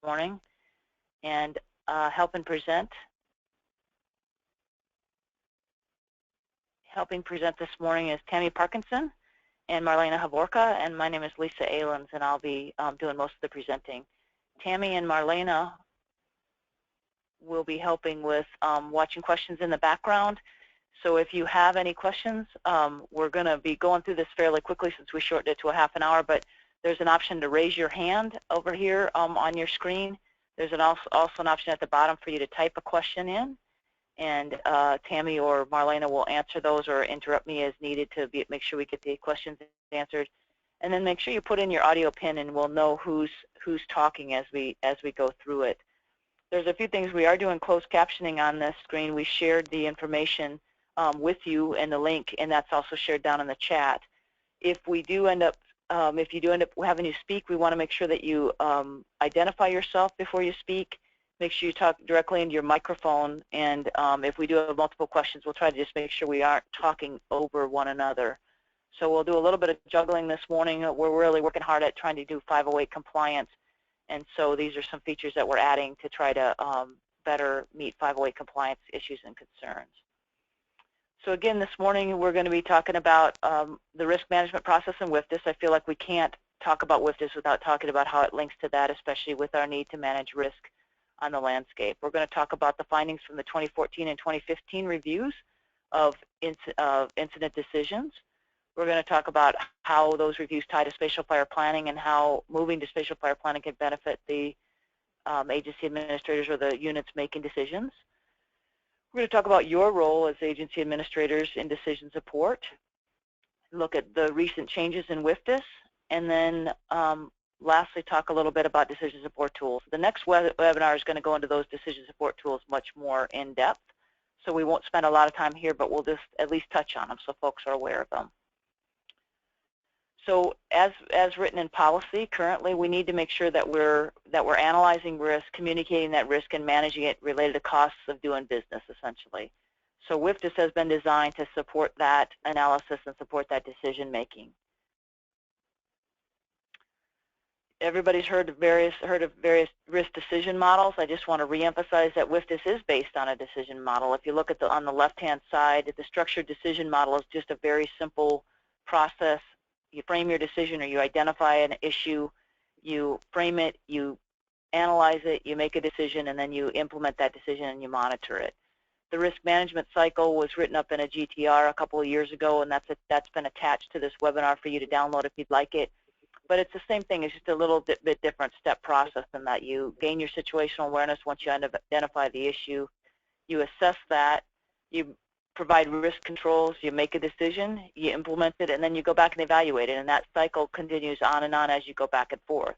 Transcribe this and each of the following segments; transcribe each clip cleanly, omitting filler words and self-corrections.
morning, and helping present this morning is Tammy Parkinson and Marlena Havorka, and my name is Lisa Ahlens, and I'll be doing most of the presenting. Tammy and Marlena will be helping with watching questions in the background. So if you have any questions, we're going to be going through this fairly quickly since we shortened it to a half an hour, but there's an option to raise your hand over here on your screen. There's also an option at the bottom for you to type a question in, and Tammy or Marlena will answer those or interrupt me as needed to make sure we get the questions answered. And then make sure you put in your audio pin, and we'll know who's talking as we go through it. There's a few things. We are doing closed captioning on this screen. We shared the information with you in the link, and that's also shared down in the chat. If you do end up having to speak, we want to make sure that you identify yourself before you speak. Make sure you talk directly into your microphone, and if we do have multiple questions, we'll try to just make sure we aren't talking over one another. So we'll do a little bit of juggling this morning. We're really working hard at trying to do 508 compliance, and so these are some features that we're adding to try to better meet 508 compliance issues and concerns. So again, this morning we're going to be talking about the risk management process in WFDS. I feel like we can't talk about WFDS without talking about how it links to that, especially with our need to manage risk on the landscape. We're going to talk about the findings from the 2014 and 2015 reviews of incident decisions. We're going to talk about how those reviews tie to spatial fire planning and how moving to spatial fire planning can benefit the agency administrators or the units making decisions. We're going to talk about your role as agency administrators in decision support, look at the recent changes in WFDS, and then lastly talk a little bit about decision support tools. The next webinar is going to go into those decision support tools much more in depth, so we won't spend a lot of time here, but we'll just at least touch on them so folks are aware of them. So as written in policy, currently we need to make sure that we're analyzing risk, communicating that risk, and managing it related to costs of doing business, essentially. So WFDS has been designed to support that analysis and support that decision making. Everybody's heard of various risk decision models. I just want to reemphasize that WFDS is based on a decision model. If you look at on the left-hand side, the structured decision model is just a very simple process. You frame your decision, or you identify an issue, you frame it, you analyze it, you make a decision, and then you implement that decision and you monitor it. The risk management cycle was written up in a GTR a couple of years ago, and that's been attached to this webinar for you to download if you'd like it. But it's the same thing. It's just a little bit different step process in that you gain your situational awareness once you identify the issue. You assess that, you provide risk controls, you make a decision, you implement it, and then you go back and evaluate it, and that cycle continues on and on as you go back and forth.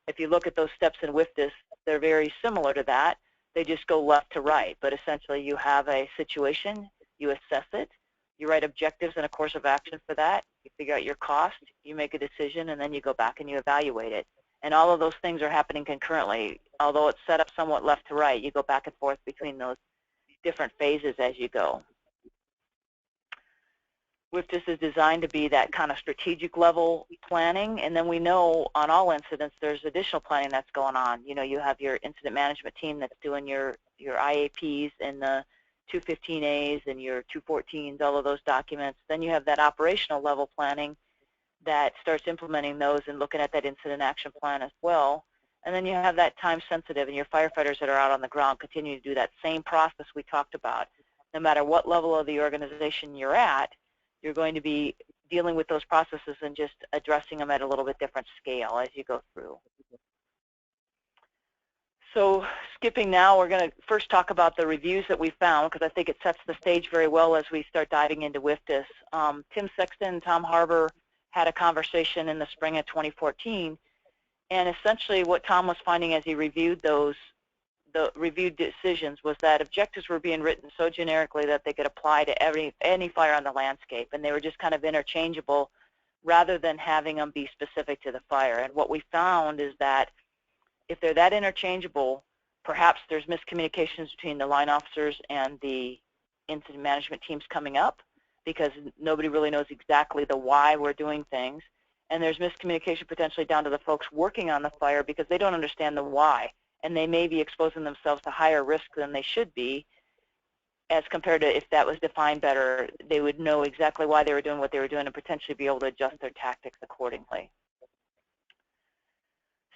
If you look at those steps in WFDS, they're very similar to that. They just go left to right, but essentially you have a situation, you assess it, you write objectives and a course of action for that, you figure out your cost, you make a decision, and then you go back and you evaluate it. And all of those things are happening concurrently. Although it's set up somewhat left to right, you go back and forth between those different phases as you go. WFDS is designed to be that kind of strategic level planning, and then we know on all incidents there's additional planning that's going on. You know, you have your incident management team that's doing your IAPs and the 215As and your 214s, all of those documents. Then you have that operational level planning that starts implementing those and looking at that incident action plan as well. And then you have that time sensitive, and your firefighters that are out on the ground continue to do that same process we talked about. No matter what level of the organization you're at, you're going to be dealing with those processes and just addressing them at a little bit different scale as you go through. So skipping now, we're going to first talk about the reviews that we found, because I think it sets the stage very well as we start diving into WFDS. Tim Sexton and Tom Harbour had a conversation in the spring of 2014, and essentially what Tom was finding as he reviewed the reviewed decisions was that objectives were being written so generically that they could apply to any fire on the landscape, and they were just kind of interchangeable rather than having them be specific to the fire. And what we found is that if they're that interchangeable, perhaps there's miscommunications between the line officers and the incident management teams coming up, because nobody really knows exactly the why we're doing things. And there's miscommunication potentially down to the folks working on the fire because they don't understand the why. and they may be exposing themselves to higher risk than they should be, as compared to if that was defined better, they would know exactly why they were doing what they were doing and potentially be able to adjust their tactics accordingly.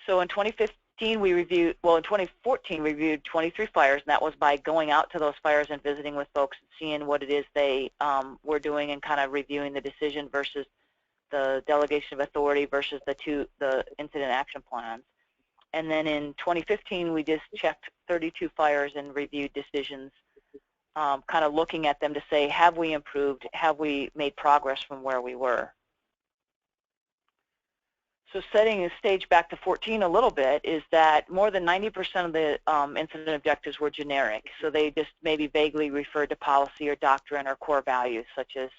So in 2015, we reviewed, well, in 2014, we reviewed 23 fires, and that was by going out to those fires and visiting with folks and seeing what it is they were doing and kind of reviewing the decision versus the delegation of authority versus the incident action plans. And then in 2015, we just checked 32 fires and reviewed decisions, kind of looking at them to say, have we improved? Have we made progress from where we were? So setting the stage back to 14 a little bit is that more than 90% of the incident objectives were generic. So they just maybe vaguely referred to policy or doctrine or core values, such as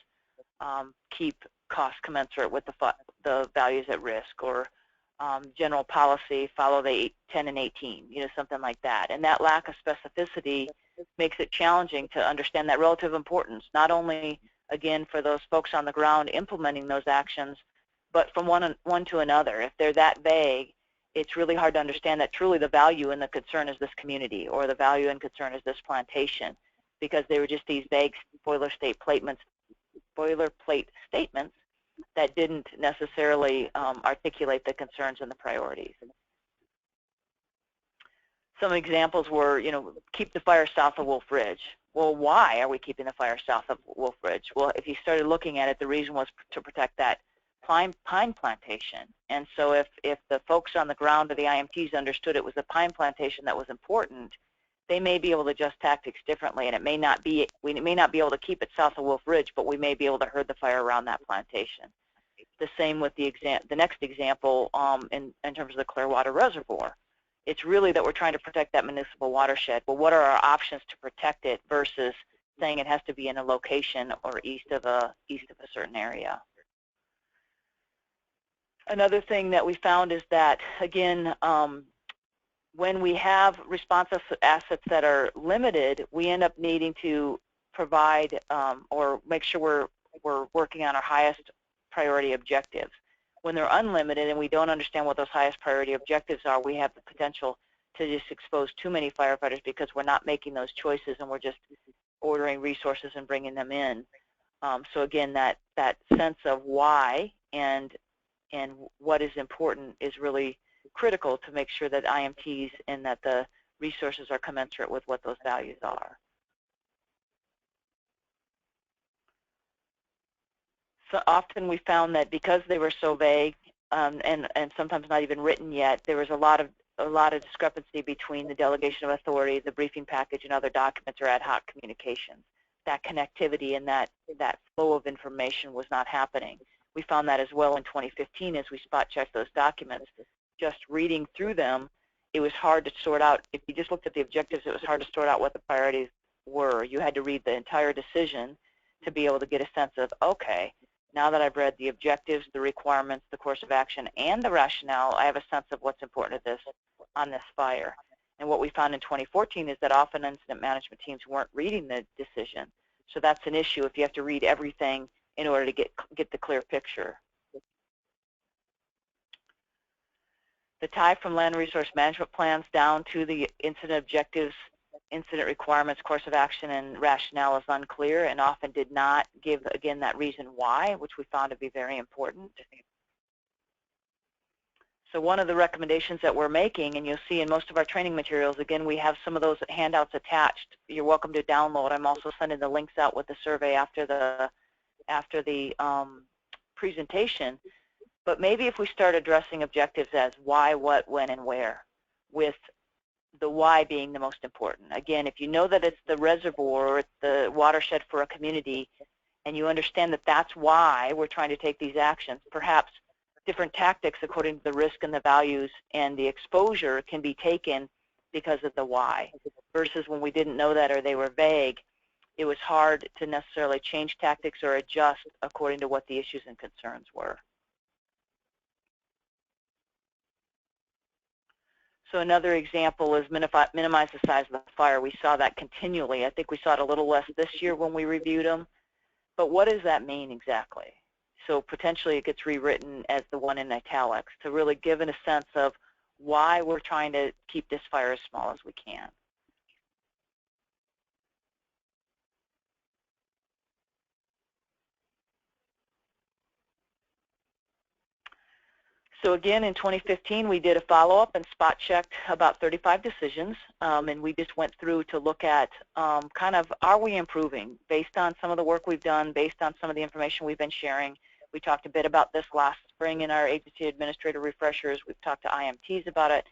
keep costs commensurate with the values at risk, or general policy, follow the 10 and 18, something like that. And that lack of specificity makes it challenging to understand that relative importance, not only, again, for those folks on the ground implementing those actions, but from one to another. If they're that vague, it's really hard to understand that truly the value and the concern is this community, or the value and concern is this plantation, because they were just these vague boilerplate statements that didn't necessarily articulate the concerns and the priorities. Some examples were, keep the fire south of Wolf Ridge. Well, why are we keeping the fire south of Wolf Ridge? Well, if you started looking at it, the reason was to protect that pine plantation. And so if the folks on the ground or the IMTs understood it was a pine plantation that was important, they may be able to adjust tactics differently, and we may not be able to keep it south of Wolf Ridge, but we may be able to herd the fire around that plantation. The same with the next example in terms of the Clearwater Reservoir. It's really that we're trying to protect that municipal watershed. Well, what are our options to protect it versus saying it has to be in a location or east of a certain area? Another thing that we found is that, again, when we have response assets that are limited, we end up needing to provide or make sure we're working on our highest priority objectives. When they're unlimited and we don't understand what those highest priority objectives are, we have the potential to just expose too many firefighters because we're not making those choices and we're just ordering resources and bringing them in. So again, that sense of why and what is important is really critical to make sure that IMTs and that the resources are commensurate with what those values are. So often we found that because they were so vague and sometimes not even written yet, there was a lot of discrepancy between the delegation of authority, the briefing package, and other documents or ad hoc communications. That connectivity and that flow of information was not happening. We found that as well in 2015 as we spot checked those documents. Just reading through them, it was hard to sort out. If you just looked at the objectives, it was hard to sort out what the priorities were. You had to read the entire decision to be able to get a sense of, okay, now that I've read the objectives, the requirements, the course of action, and the rationale, I have a sense of what's important on this fire. And what we found in 2014 is that often incident management teams weren't reading the decision. So that's an issue if you have to read everything in order to get the clear picture. The tie from land resource management plans down to the incident objectives, incident requirements, course of action, and rationale is unclear and often did not give, again, that reason why, which we found to be very important. So one of the recommendations that we're making, and you'll see in most of our training materials, again, we have some of those handouts attached. You're welcome to download. I'm also sending the links out with the survey after the presentation. But maybe if we start addressing objectives as why, what, when, and where, with the why being the most important. Again, if you know that it's the reservoir or it's the watershed for a community, and you understand that that's why we're trying to take these actions, perhaps different tactics according to the risk and the values and the exposure can be taken because of the why. Versus when we didn't know that or they were vague, it was hard to necessarily change tactics or adjust according to what the issues and concerns were. So another example is minimize the size of the fire. We saw that continually. I think we saw it a little less this year when we reviewed them. But what does that mean exactly? So potentially it gets rewritten as the one in italics to really give it a sense of why we're trying to keep this fire as small as we can. So again, in 2015, we did a follow-up and spot checked about 35 decisions, and we just went through to look at kind of, are we improving based on some of the work we've done, based on some of the information we've been sharing. We talked a bit about this last spring in our agency administrator refreshers. We've talked to IMTs about it.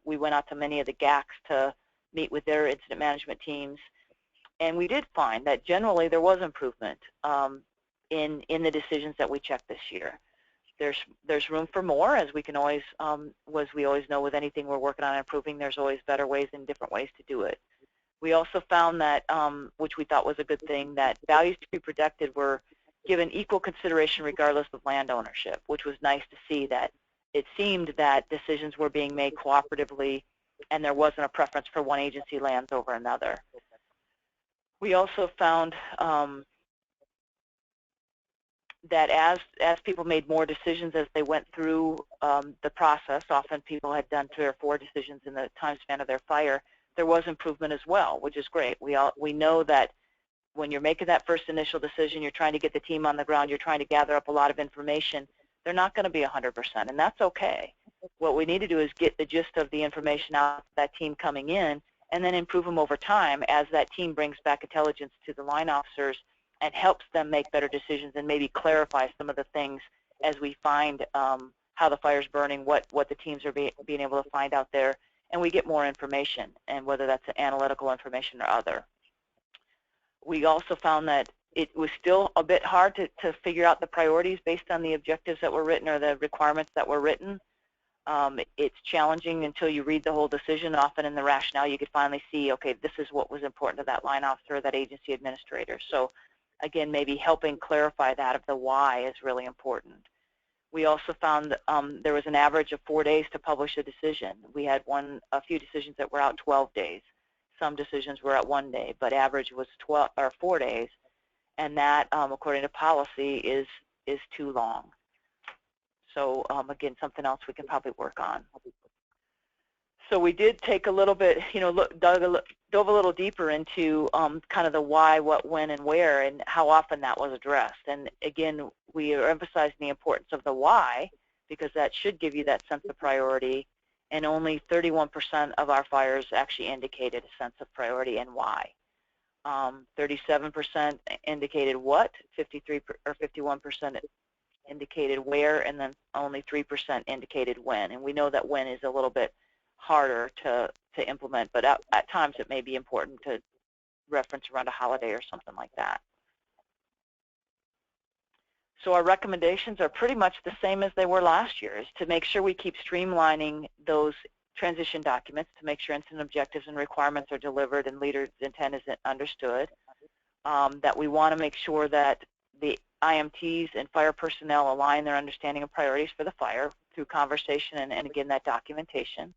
We went out to many of the GACs to meet with their incident management teams, and we did find that generally there was improvement in the decisions that we checked this year. There's room for more, as we can always, we always know with anything we're working on improving, there's always better ways and different ways to do it. We also found that, which we thought was a good thing, that values to be protected were given equal consideration regardless of land ownership, which was nice to see that it seemed that decisions were being made cooperatively and there wasn't a preference for one agency lands over another. We also found that as people made more decisions as they went through the process, often people had done 3 or 4 decisions in the time span of their fire, there was improvement as well, which is great. We know that when you're making that first initial decision, you're trying to get the team on the ground, you're trying to gather up a lot of information, they're not going to be 100%, and that's okay. What we need to do is get the gist of the information out of that team coming in, and then improve them over time as that team brings back intelligence to the line officers and helps them make better decisions and maybe clarify some of the things as we find how the fire's burning, what the teams are being able to find out there, and we get more information, and whether that's analytical information or other. We also found that it was still a bit hard to figure out the priorities based on the objectives that were written or the requirements that were written. It's challenging until you read the whole decision. Often in the rationale you could finally see, okay, this is what was important to that line officer or that agency administrator. So again, maybe helping clarify that of the why is really important. We also found that there was an average of 4 days to publish a decision. We had a few decisions that were out 12 days. Some decisions were at 1 day, but average was 4 days, and that, according to policy, is too long. So again, something else we can probably work on. So we did take a little bit, dove a little deeper into kind of the why, what, when, and where, and how often that was addressed. And again, we are emphasizing the importance of the why, because that should give you that sense of priority. And only 31% of our fires actually indicated a sense of priority and why. 37% indicated what, 53 or 51% indicated where, and then only 3% indicated when. And we know that when is a little bit harder to implement, but at times it may be important to reference around a holiday or something like that. So our recommendations are pretty much the same as they were last year, is to make sure we keep streamlining those transition documents to make sure incident objectives and requirements are delivered and leader's intent is understood, that we want to make sure that the IMTs and fire personnel align their understanding of priorities for the fire through conversation and again, that documentation.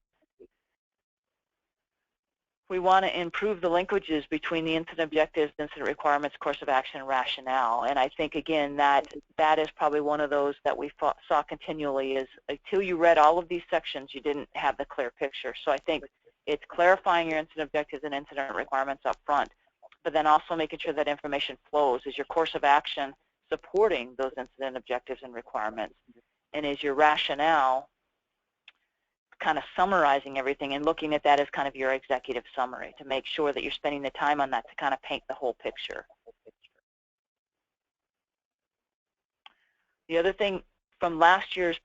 We want to improve the linkages between the incident objectives, incident requirements, course of action, and rationale. And I think, again, that is probably one of those that we saw continually, is until you read all of these sections, you didn't have the clear picture. So I think it's clarifying your incident objectives and incident requirements up front, but then also making sure that information flows. Is your course of action supporting those incident objectives and requirements? And is your rationale kind of summarizing everything and looking at that as kind of your executive summary to make sure that you're spending the time on that to kind of paint the whole picture. The other thing from last year's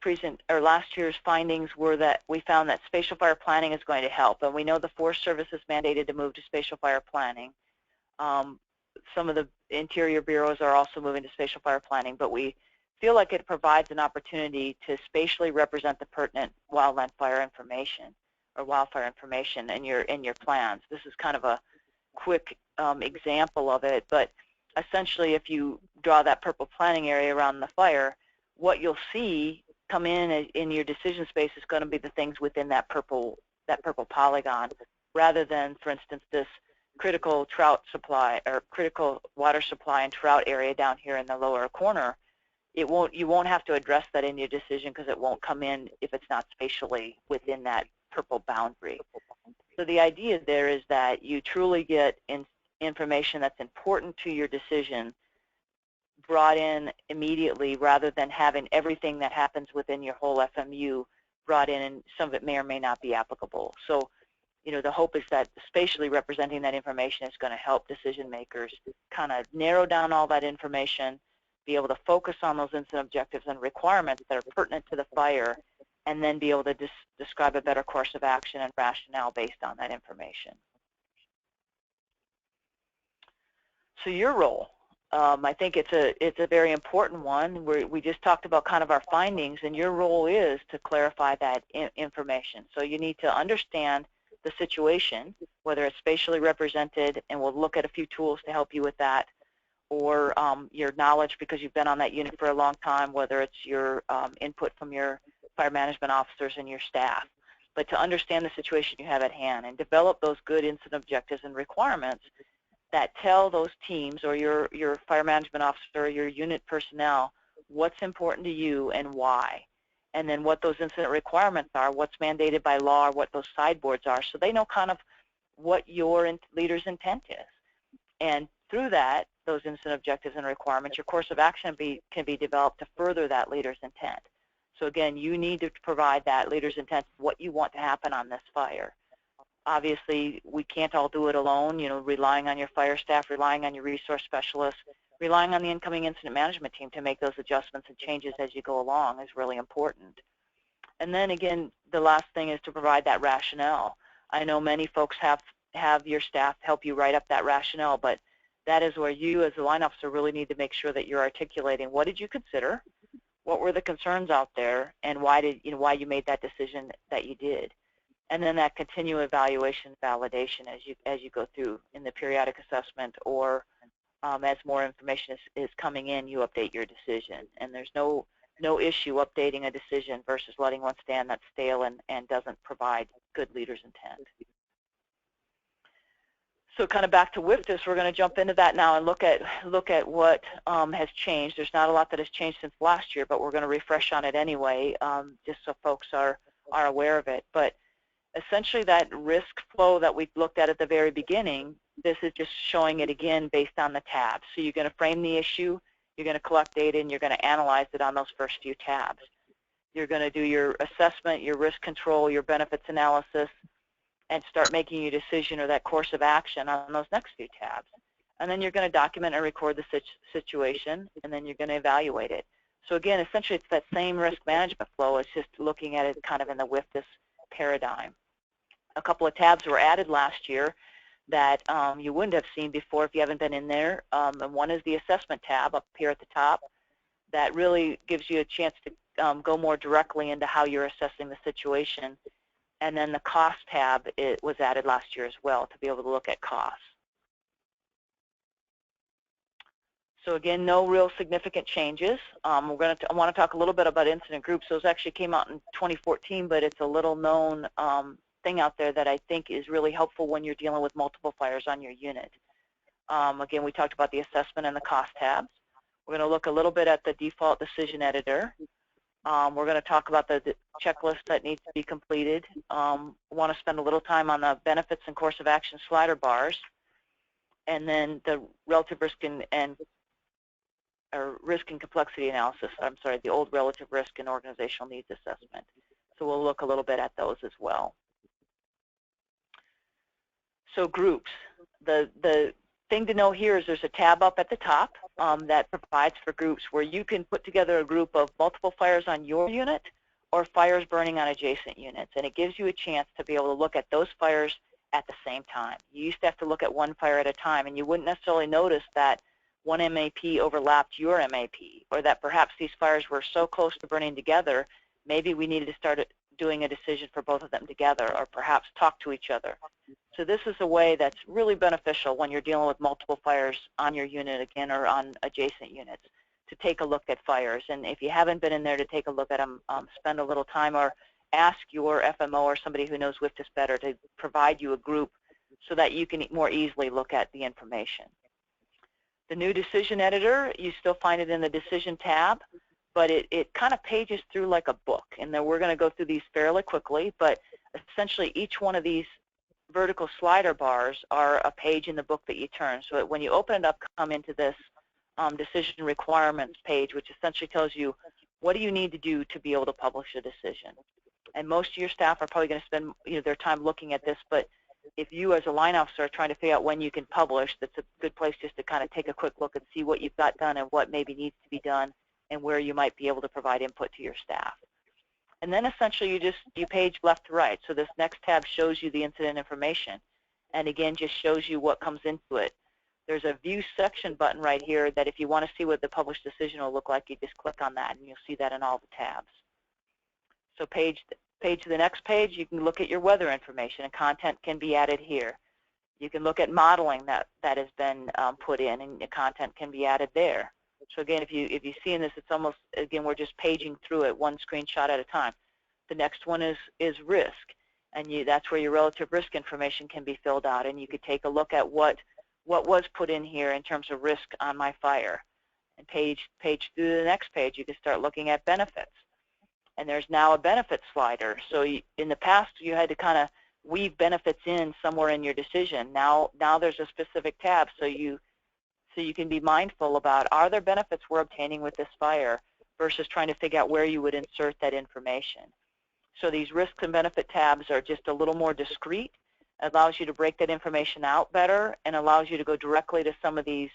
findings were that we found that spatial fire planning is going to help, and we know the Forest Service is mandated to move to spatial fire planning. Some of the interior bureaus are also moving to spatial fire planning, but we feel like it provides an opportunity to spatially represent the pertinent wildland fire information or wildfire information in your plans. This is kind of a quick example of it, but essentially if you draw that purple planning area around the fire, what you'll see come in your decision space is going to be the things within that purple polygon, rather than, for instance, this critical trout supply or critical water supply and trout area down here in the lower corner. you won't have to address that in your decision because it won't come in if it's not spatially within that purple boundary. So the idea there is that you truly get information that's important to your decision brought in immediately rather than having everything that happens within your whole FMU brought in, and some of it may or may not be applicable. So, you know, the hope is that spatially representing that information is going to help decision makers kind of narrow down all that information, be able to focus on those incident objectives and requirements that are pertinent to the fire, and then be able to describe a better course of action and rationale based on that information. So your role, I think it's a very important one. We just talked about kind of our findings, and your role is to clarify that information. So you need to understand the situation, whether it's spatially represented, and we'll look at a few tools to help you with that, or your knowledge because you've been on that unit for a long time, whether it's your input from your fire management officers and your staff. But to understand the situation you have at hand and develop those good incident objectives and requirements that tell those teams or your fire management officer or your unit personnel what's important to you and why, and then what those incident requirements are, what's mandated by law, or what those sideboards are, so they know kind of what your leader's intent is. And through that, those incident objectives and requirements, your course of action can be developed to further that leader's intent. So again, you need to provide that leader's intent, what you want to happen on this fire. Obviously, we can't all do it alone, you know, relying on your fire staff, relying on your resource specialists, relying on the incoming incident management team to make those adjustments and changes as you go along is really important. And then again, the last thing is to provide that rationale. I know many folks have your staff help you write up that rationale, but that is where you as a line officer really need to make sure that you're articulating what did you consider, what were the concerns out there, and why you made that decision that you did. And then that continual evaluation validation as you go through in the periodic assessment, or as more information is coming in, you update your decision. And there's no issue updating a decision versus letting one stand that's stale and doesn't provide good leader's intent. So kind of back to WFDSS, we're going to jump into that now and look at what has changed. There's not a lot that has changed since last year, but we're going to refresh on it anyway, just so folks are aware of it. But essentially that risk flow that we looked at the very beginning, this is just showing it again based on the tabs. So you're going to frame the issue, you're going to collect data, and you're going to analyze it on those first few tabs. You're going to do your assessment, your risk control, your benefits analysis, and start making your decision or that course of action on those next few tabs. And then you're going to document and record the situation, and then you're going to evaluate it. So again, essentially it's that same risk management flow. It's just looking at it kind of in the WFDSS paradigm. A couple of tabs were added last year that you wouldn't have seen before if you haven't been in there. And one is the assessment tab up here at the top. That really gives you a chance to go more directly into how you're assessing the situation. And then the cost tab, it was added last year as well to be able to look at costs. So again, no real significant changes. I want to talk a little bit about incident groups. Those actually came out in 2014, but it's a little known thing out there that I think is really helpful when you're dealing with multiple fires on your unit. Again, we talked about the assessment and the cost tabs. We're going to look a little bit at the default decision editor. We're going to talk about the checklist that needs to be completed. Want to spend a little time on the benefits and course of action slider bars, and then the relative risk risk and complexity analysis. I'm sorry, the old relative risk and organizational needs assessment. So we'll look a little bit at those as well. So groups. The thing to know here is there's a tab up at the top that provides for groups where you can put together a group of multiple fires on your unit or fires burning on adjacent units, and it gives you a chance to be able to look at those fires at the same time. You used to have to look at one fire at a time, and you wouldn't necessarily notice that one MAP overlapped your MAP, or that perhaps these fires were so close to burning together, maybe we needed to start doing a decision for both of them together, or perhaps talk to each other. So this is a way that's really beneficial when you're dealing with multiple fires on your unit again or on adjacent units, to take a look at fires. And if you haven't been in there to take a look at them, spend a little time or ask your FMO or somebody who knows WFDSS better to provide you a group so that you can more easily look at the information. The new decision editor, you still find it in the decision tab. but it kind of pages through like a book. And then we're going to go through these fairly quickly, but essentially each one of these vertical slider bars are a page in the book that you turn. So that when you open it up, come into this decision requirements page, which essentially tells you what do you need to do to be able to publish a decision. And most of your staff are probably going to spend their time looking at this, but if you as a line officer are trying to figure out when you can publish, that's a good place just to kind of take a quick look and see what you've got done and what maybe needs to be done and where you might be able to provide input to your staff. And then essentially you page left to right. So this next tab shows you the incident information, and again just shows you what comes into it. There's a view section button right here that if you want to see what the published decision will look like, you just click on that and you'll see that in all the tabs. So page to the next page, you can look at your weather information, and content can be added here. You can look at modeling that has been put in, and the content can be added there. So again, if you see in this, it's almost, again, we're just paging through it one screenshot at a time. The next one is risk, and that's where your relative risk information can be filled out, and you could take a look at what was put in here in terms of risk on my fire. And page through the next page, you can start looking at benefits. And there's now a benefit slider. So in the past, you had to kind of weave benefits in somewhere in your decision. Now there's a specific tab, so you can be mindful about, are there benefits we're obtaining with this fire versus trying to figure out where you would insert that information. So these risks and benefit tabs are just a little more discreet. It allows you to break that information out better and allows you to go directly to some of these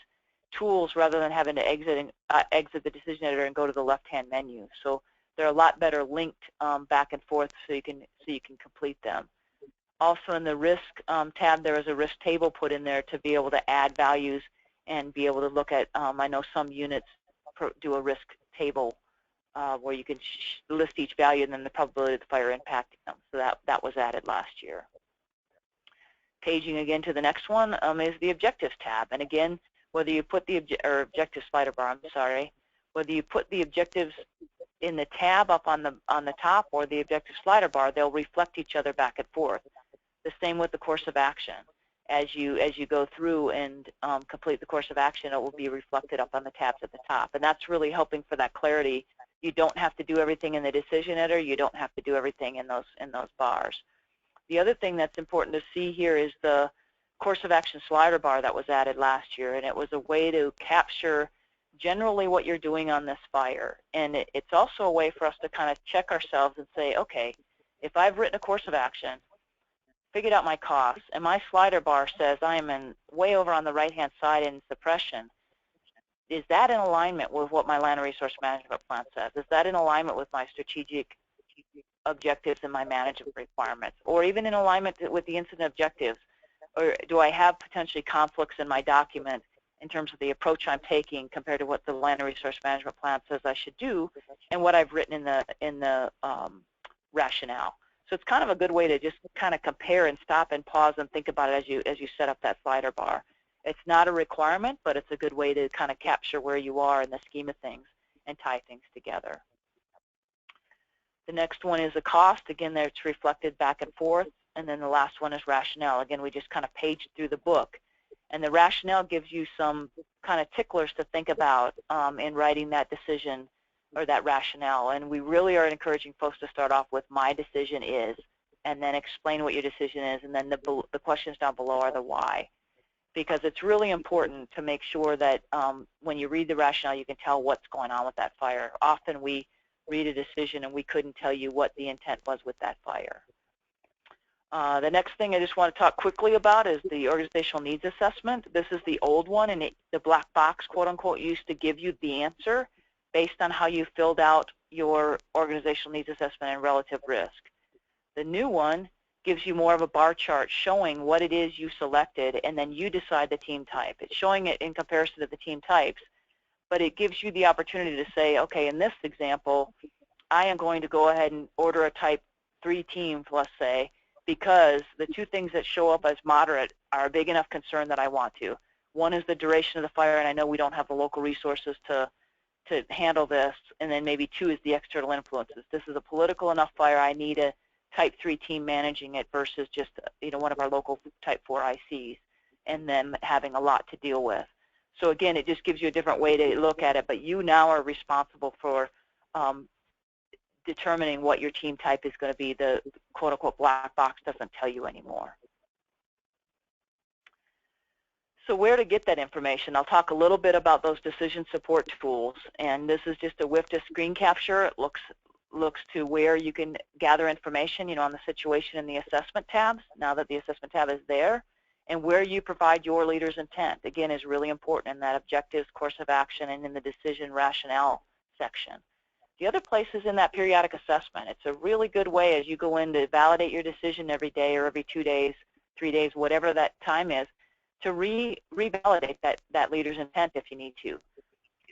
tools rather than having to exit the decision editor and go to the left-hand menu. So they're a lot better linked back and forth so you can complete them. Also in the risk tab, there is a risk table put in there to be able to add values and be able to look at, I know some units do a risk table where you can list each value and then the probability of the fire impacting them. So that was added last year. Paging again to the next one is the objectives tab. And again, whether you put the objective slider bar, I'm sorry, whether you put the objectives in the tab up on the top or the objective slider bar, they'll reflect each other back and forth. The same with the course of action. As you go through and complete the course of action, it will be reflected up on the tabs at the top. And that's really helping for that clarity. You don't have to do everything in the decision editor. You don't have to do everything in those bars. The other thing that's important to see here is the course of action slider bar that was added last year, and it was a way to capture generally what you're doing on this fire. And it's also a way for us to kind of check ourselves and say, okay, if I've written a course of action, figured out my costs, and my slider bar says I am way over on the right-hand side in suppression, is that in alignment with what my land and resource management plan says? Is that in alignment with my strategic objectives and my management requirements? Or even in alignment with the incident objectives? Or do I have potentially conflicts in my document in terms of the approach I'm taking compared to what the land and resource management plan says I should do and what I've written in the rationale? So it's kind of a good way to just kind of compare and stop and pause and think about it as you set up that slider bar. It's not a requirement, but it's a good way to kind of capture where you are in the scheme of things and tie things together. The next one is a cost. Again, there it's reflected back and forth. And then the last one is rationale. Again, we just kind of paged through the book. And the rationale gives you some kind of ticklers to think about in writing that decision or that rationale. And we really are encouraging folks to start off with my decision is, and then explain what your decision is, and then the questions down below are the why. Because it's really important to make sure that when you read the rationale, you can tell what's going on with that fire. Often we read a decision and we couldn't tell you what the intent was with that fire. The next thing I just want to talk quickly about is the organizational needs assessment. This is the old one, and the black box, quote unquote, used to give you the answer based on how you filled out your organizational needs assessment and relative risk. The new one gives you more of a bar chart showing what it is you selected, and then you decide the team type. It's showing it in comparison to the team types, but it gives you the opportunity to say, okay, in this example, I am going to go ahead and order a type 3 team, let's say, because the two things that show up as moderate are a big enough concern that I want to. One is the duration of the fire, and I know we don't have the local resources to handle this, and then maybe 2 is the external influences. This is a political enough fire, I need a type 3 team managing it versus just one of our local type 4 ICs and them having a lot to deal with. So again, it just gives you a different way to look at it, but you now are responsible for determining what your team type is going to be. The quote-unquote black box doesn't tell you anymore. So where to get that information? I'll talk a little bit about those decision support tools, and this is just a WFDSS screen capture. It looks to where you can gather information, on the situation and the assessment tabs, now that the assessment tab is there, and where you provide your leader's intent, again, is really important in that objectives, course of action, and in the decision rationale section. The other place is in that periodic assessment. It's a really good way as you go in to validate your decision every day or every 2 days, 3 days, whatever that time is, to revalidate that leader's intent if you need to.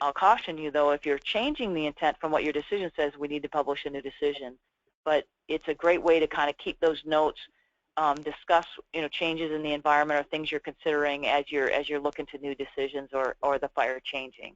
I'll caution you, though, if you're changing the intent from what your decision says, we need to publish a new decision. But it's a great way to kind of keep those notes, discuss changes in the environment or things you're considering as you're looking to new decisions or the fire changing.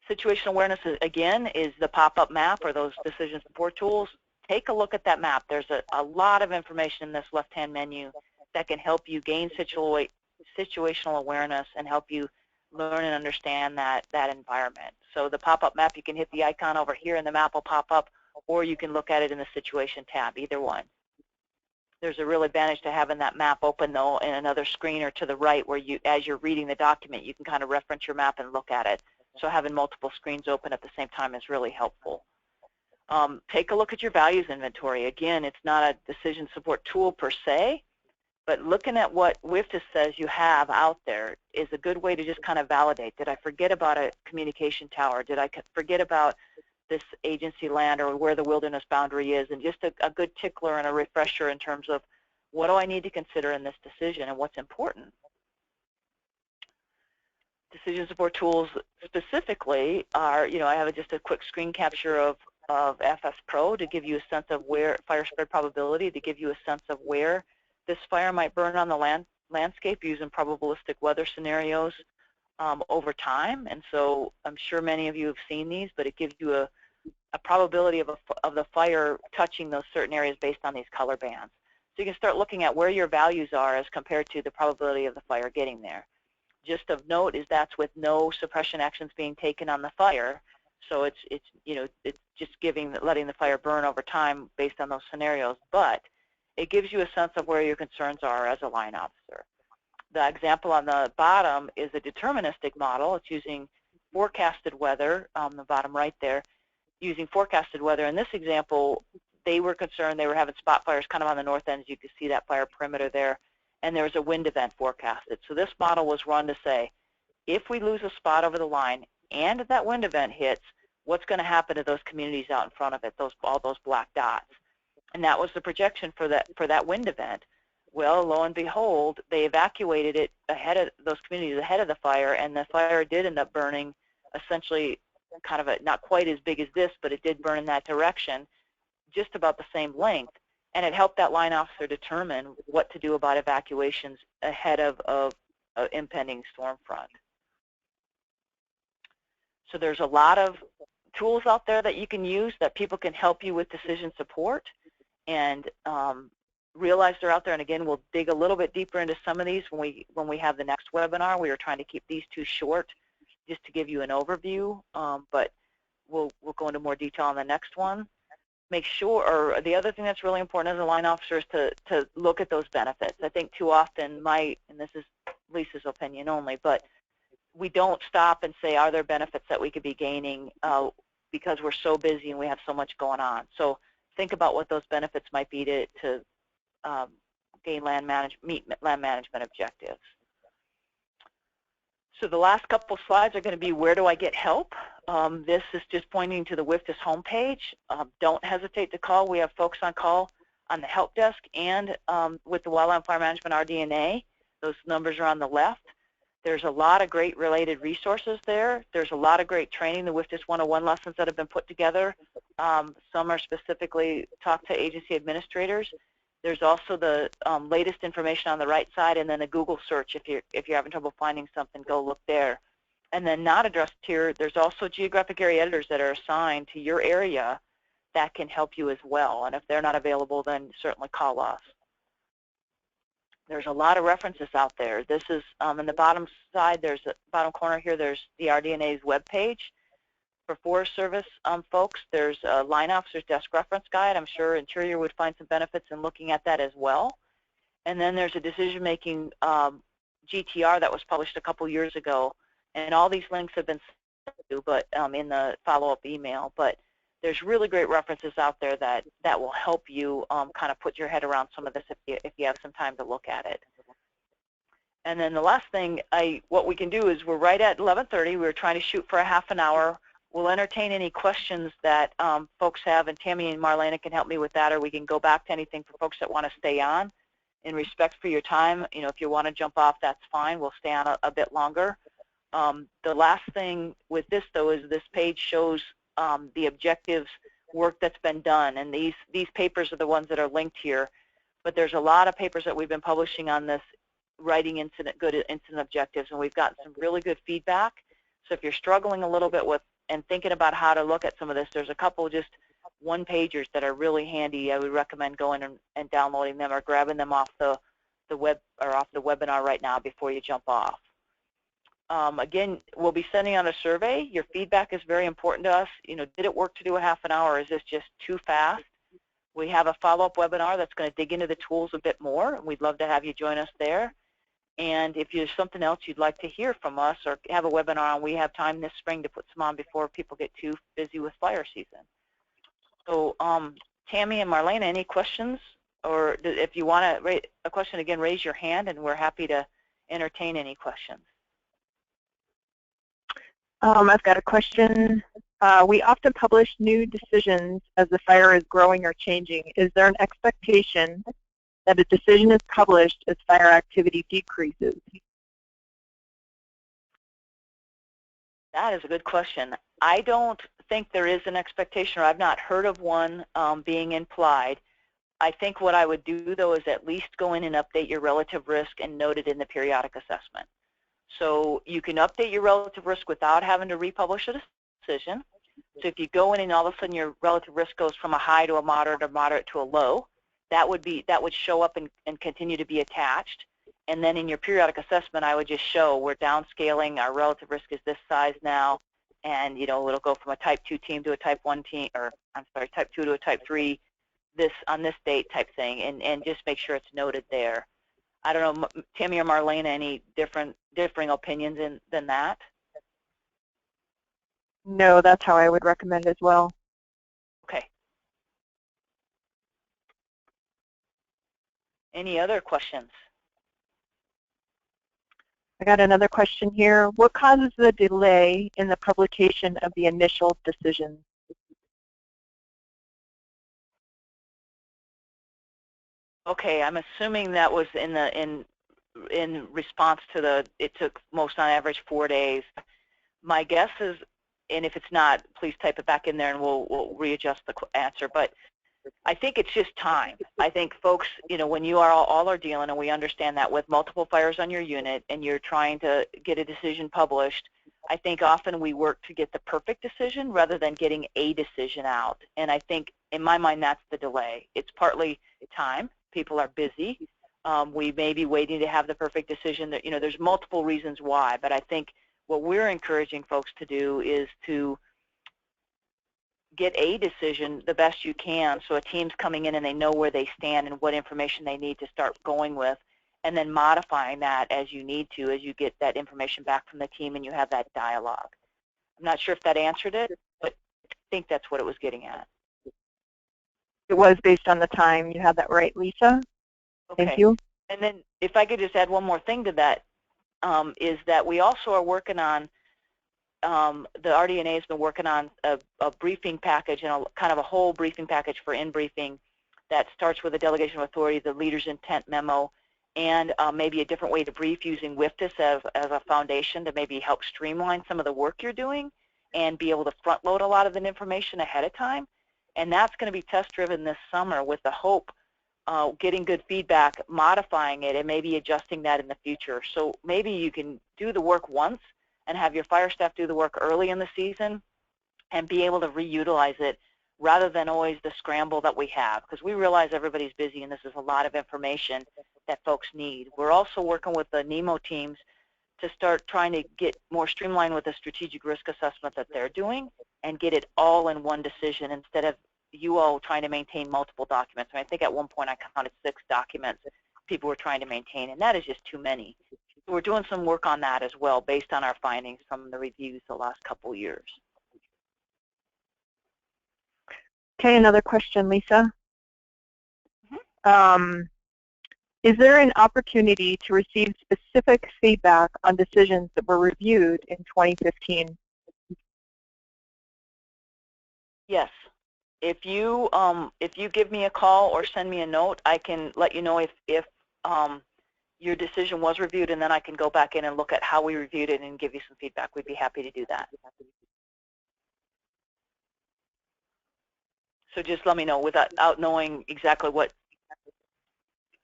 Situational awareness, again, is the pop-up map or those decision support tools. Take a look at that map. There's a lot of information in this left-hand menu that can help you gain situational awareness and help you learn and understand that environment. So the pop-up map, you can hit the icon over here and the map will pop up, or you can look at it in the situation tab, either one. There's a real advantage to having that map open, though, in another screen or to the right where as you're reading the document, you can kind of reference your map and look at it. So having multiple screens open at the same time is really helpful. Take a look at your values inventory. Again, it's not a decision support tool per se, but looking at what WFDSS says you have out there is a good way to just kind of validate. Did I forget about a communication tower? Did I forget about this agency land or where the wilderness boundary is? And just a good tickler and a refresher in terms of what do I need to consider in this decision and what's important. Decision support tools specifically are, I have just a quick screen capture of FS Pro to give you a sense of where fire spread probability, to give you a sense of where this fire might burn on the landscape using probabilistic weather scenarios over time. And so I'm sure many of you have seen these, but it gives you a probability of the fire touching those certain areas based on these color bands. So you can start looking at where your values are as compared to the probability of the fire getting there. Just of note is that's with no suppression actions being taken on the fire. So it's just letting the fire burn over time based on those scenarios. But it gives you a sense of where your concerns are as a line officer. The example on the bottom is a deterministic model. It's using forecasted weather, on the bottom right there, using forecasted weather. In this example, they were concerned they were having spot fires kind of on the north end, as you can see that fire perimeter there, and there was a wind event forecasted. So this model was run to say, if we lose a spot over the line and that wind event hits, what's going to happen to those communities out in front of it, all those black dots? And that was the projection for that wind event. Well, lo and behold, they evacuated it ahead of those communities ahead of the fire, and the fire did end up burning essentially kind of not quite as big as this, but it did burn in that direction, just about the same length. And it helped that line officer determine what to do about evacuations ahead of impending storm front. So there's a lot of tools out there that you can use that people can help you with decision support, and realize they're out there. And again, we'll dig a little bit deeper into some of these when we have the next webinar. We are trying to keep these two short just to give you an overview, but we'll go into more detail on the next one. Make sure, or the other thing that's really important as a line officer is to look at those benefits. I think too often and this is Lisa's opinion only, but we don't stop and say, are there benefits that we could be gaining because we're so busy and we have so much going on. So think about what those benefits might be to meet land management objectives. So the last couple slides are going to be, where do I get help? This is just pointing to the WFDSS homepage. Don't hesitate to call. We have folks on call on the help desk and with the Wildland Fire Management RD&A. Those numbers are on the left. There's a lot of great related resources there. There's a lot of great training, the WFDSS 101 lessons that have been put together. Some are specifically talk to agency administrators. There's also the latest information on the right side, and then a Google search. If you're having trouble finding something, go look there. And then not addressed here, there's also geographic area editors that are assigned to your area that can help you as well. And if they're not available, then certainly call us. There's a lot of references out there. This is in the bottom side, there's a bottom corner here, there's the RD&A's webpage. For Forest Service folks, there's a Line Officer's Desk Reference Guide. I'm sure Interior would find some benefits in looking at that as well. And then there's a decision-making GTR that was published a couple years ago. And all these links have been sent to you, but in the follow-up email. But there's really great references out there that will help you kind of put your head around some of this if you have some time to look at it. And then the last thing, what we can do is we're right at 11:30. We're trying to shoot for a half an hour. We'll entertain any questions that folks have, and Tammy and Marlena can help me with that, or we can go back to anything for folks that want to stay on. In respect for your time, if you want to jump off, that's fine. We'll stay on a bit longer. The last thing with this, though, is this page shows the objectives work that's been done, and these papers are the ones that are linked here. But there's a lot of papers that we've been publishing on this, writing good incident objectives, and we've gotten some really good feedback. So if you're struggling a little bit with and thinking about how to look at some of this, there's a couple just one-pagers that are really handy. I would recommend going and downloading them or grabbing them off the web or off the webinar right now before you jump off. Again, we'll be sending out a survey. Your feedback is very important to us. Did it work to do a half an hour? Or is this just too fast? We have a follow-up webinar that's going to dig into the tools a bit more, and we'd love to have you join us there. And if there's something else you'd like to hear from us or have a webinar on, we have time this spring to put some on before people get too busy with fire season. So Tammy and Marlena, any questions? Or if you want to raise a question again, raise your hand, and we're happy to entertain any questions. I've got a question. We often publish new decisions as the fire is growing or changing. Is there an expectation that a decision is published as fire activity decreases? That is a good question. I don't think there is an expectation, or I've not heard of one being implied. I think what I would do, though, is at least go in and update your relative risk and note it in the periodic assessment. So you can update your relative risk without having to republish a decision. So if you go in and all of a sudden your relative risk goes from a high to a moderate or moderate to a low, that would show up and continue to be attached. And then in your periodic assessment, I would just show we're downscaling, our relative risk is this size now, and it'll go from a type 2 team to a type 1 team, or I'm sorry, type 2 to a type 3 on this date type thing, and just make sure it's noted there. I don't know, Tammy or Marlena, any differing opinions than that? No, that's how I would recommend as well. Okay. Any other questions? I got another question here. What causes the delay in the publication of the initial decision? Okay, I'm assuming that was in response to it took most on average 4 days. My guess is, and if it's not, please type it back in there and we'll readjust the answer. But I think it's just time. I think folks, when you all are dealing, and we understand that with multiple fires on your unit and you're trying to get a decision published, I think often we work to get the perfect decision rather than getting a decision out. And I think, in my mind, that's the delay. It's partly time. People are busy. We may be waiting to have the perfect decision. That there's multiple reasons why, but I think what we're encouraging folks to do is to get a decision the best you can, so a team's coming in and they know where they stand and what information they need to start going with, and then modifying that as you need to, as you get that information back from the team and you have that dialogue. I'm not sure if that answered it, but I think that's what it was getting at. It was based on the time. You had that right, Lisa? Okay. Thank you. And then if I could just add one more thing to that, is that we also are working on, the RD&A has been working on a briefing package and kind of a whole briefing package for in-briefing that starts with a delegation of authority, the leader's intent memo, and maybe a different way to brief using WFDSS as a foundation to maybe help streamline some of the work you're doing and be able to front load a lot of the information ahead of time. And that's going to be test driven this summer with the hope getting good feedback, modifying it, and maybe adjusting that in the future. So maybe you can do the work once and have your fire staff do the work early in the season and be able to reutilize it rather than always the scramble that we have, because we realize everybody's busy and this is a lot of information that folks need. We're also working with the NEMO teams to start trying to get more streamlined with the strategic risk assessment that they're doing, and get it all in one decision instead of you all trying to maintain multiple documents. I think at one point I counted 6 documents people were trying to maintain, and that is just too many. So we're doing some work on that as well based on our findings from the reviews the last couple years. Okay, another question, Lisa. Is there an opportunity to receive specific feedback on decisions that were reviewed in 2015? Yes. If you give me a call or send me a note, I can let you know if your decision was reviewed, and then I can go back in and look at how we reviewed it and give you some feedback. We'd be happy to do that. So just let me know without knowing exactly what.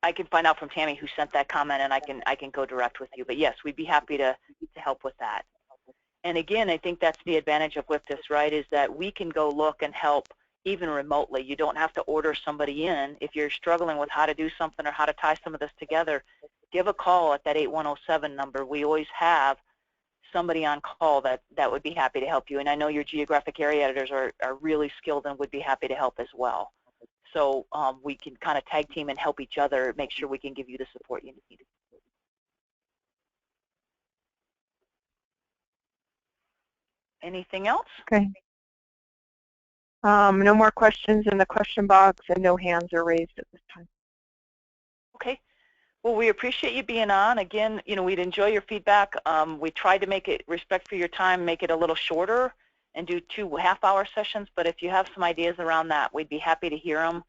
I can find out from Tammy who sent that comment, and I can go direct with you. But yes, we'd be happy to help with that. And again, I think that's the advantage of WFDSS, right, is that we can go look and help even remotely. You don't have to order somebody in. If you're struggling with how to do something or how to tie some of this together, give a call at that 8107 number. We always have somebody on call that would be happy to help you. And I know your geographic area editors are really skilled and would be happy to help as well. So we can kind of tag team and help each other, make sure we can give you the support you need. Anything else? Okay. No more questions in the question box, and no hands are raised at this time. Okay. Well, we appreciate you being on. Again, we'd enjoy your feedback. We tried to make it, respect for your time, make it a little shorter and do 2 half-hour sessions. But if you have some ideas around that, we'd be happy to hear them.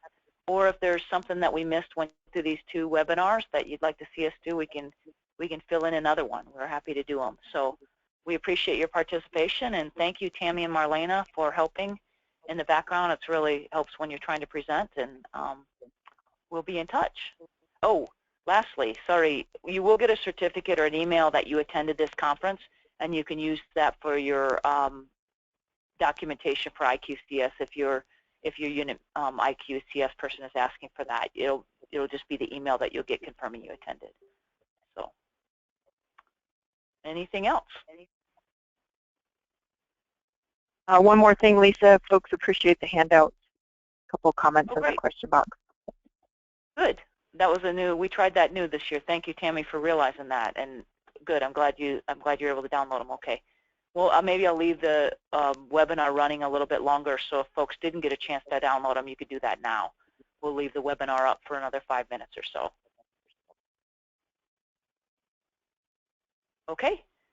Or if there's something that we missed when through these 2 webinars that you'd like to see us do, we can fill in another one. We're happy to do them. So we appreciate your participation, and thank you, Tammy and Marlena, for helping in the background. It really helps when you're trying to present, and we'll be in touch. Oh, lastly, sorry, you will get a certificate or an email that you attended this conference, and you can use that for your documentation for IQCS if your unit IQCS person is asking for that. It'll just be the email that you'll get confirming you attended. So, anything else? One more thing, Lisa. Folks appreciate the handouts. A couple comments in the question box. Good. That was we tried that new this year. Thank you, Tammy, for realizing that. And good. I'm glad you're able to download them. Okay. Well, maybe I'll leave the webinar running a little bit longer, so if folks didn't get a chance to download them, you could do that now. We'll leave the webinar up for another 5 minutes or so. Okay.